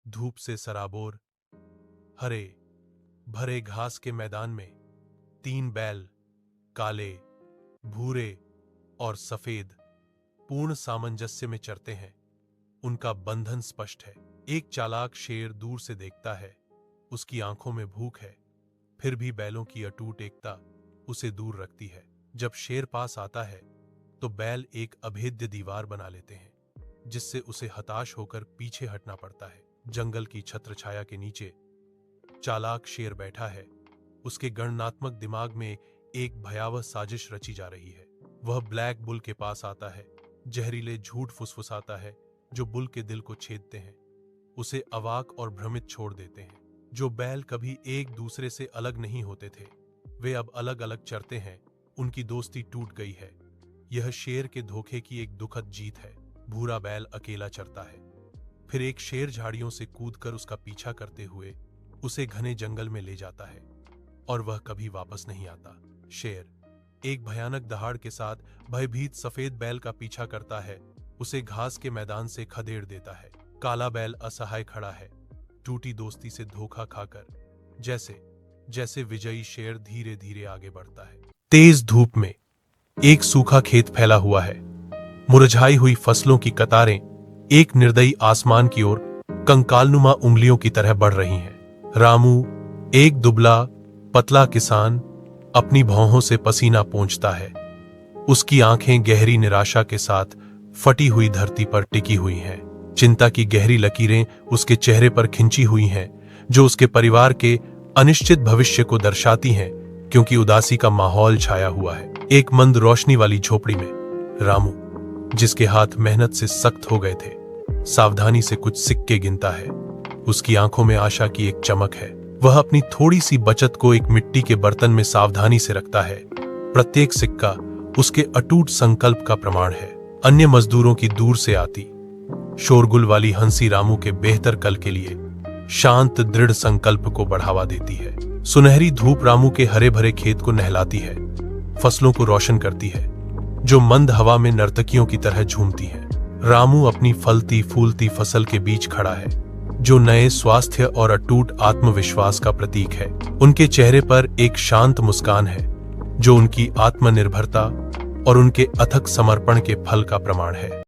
धूप से सराबोर हरे भरे घास के मैदान में 3 बैल, काले, भूरे और सफेद, पूर्ण सामंजस्य में चरते हैं। उनका बंधन स्पष्ट है। एक चालाक शेर दूर से देखता है, उसकी आंखों में भूख है, फिर भी बैलों की अटूट एकता उसे दूर रखती है। जब शेर पास आता है तो बैल एक अभेद्य दीवार बना लेते हैं, जिससे उसे हताश होकर पीछे हटना पड़ता है। जंगल की छत्रछाया के नीचे चालाक शेर बैठा है। उसके गणनात्मक दिमाग में एक भयावह साजिश रची जा रही है। वह ब्लैक बुल के पास आता है, जहरीले झूठ फुसफुसाता है जो बुल के दिल को छेदते हैं, उसे अवाक और भ्रमित छोड़ देते हैं। जो बैल कभी एक दूसरे से अलग नहीं होते थे, वे अब अलग अलग चरते हैं। उनकी दोस्ती टूट गई है। यह शेर के धोखे की एक दुखद जीत है। भूरा बैल अकेला चरता है, फिर एक शेर झाड़ियों से कूदकर उसका पीछा करते हुए उसे घने जंगल में ले जाता है और वह कभी वापस नहीं आता। शेर एक भयानक दहाड़ के साथ भयभीत सफेद बैल का पीछा करता है, उसे घास के मैदान से खदेड़ देता है। काला बैल असहाय खड़ा है, टूटी दोस्ती से धोखा खाकर, जैसे जैसे विजयी शेर धीरे धीरे आगे बढ़ता है। तेज धूप में एक सूखा खेत फैला हुआ है। मुरझाई हुई फसलों की कतारें एक निर्दयी आसमान की ओर कंकालनुमा उंगलियों की तरह बढ़ रही हैं। रामू, एक दुबला पतला किसान, अपनी भौहों से पसीना पोंछता है। उसकी आंखें गहरी निराशा के साथ फटी हुई धरती पर टिकी हुई हैं। चिंता की गहरी लकीरें उसके चेहरे पर खिंची हुई हैं, जो उसके परिवार के अनिश्चित भविष्य को दर्शाती हैं, क्योंकि उदासी का माहौल छाया हुआ है। एक मंद रोशनी वाली झोपड़ी में रामू, जिसके हाथ मेहनत से सख्त हो गए थे, सावधानी से कुछ सिक्के गिनता है। उसकी आंखों में आशा की एक चमक है। वह अपनी थोड़ी सी बचत को एक मिट्टी के बर्तन में सावधानी से रखता है। प्रत्येक सिक्का उसके अटूट संकल्प का प्रमाण है। अन्य मजदूरों की दूर से आती शोरगुल वाली हंसी रामू के बेहतर कल के लिए शांत दृढ़ संकल्प को बढ़ावा देती है। सुनहरी धूप रामू के हरे भरे खेत को नहलाती है, फसलों को रोशन करती है, जो मंद हवा में नर्तकियों की तरह झूमती है। रामू अपनी फलती फूलती फसल के बीच खड़ा है, जो नए स्वास्थ्य और अटूट आत्मविश्वास का प्रतीक है। उनके चेहरे पर एक शांत मुस्कान है, जो उनकी आत्मनिर्भरता और उनके अथक समर्पण के फल का प्रमाण है।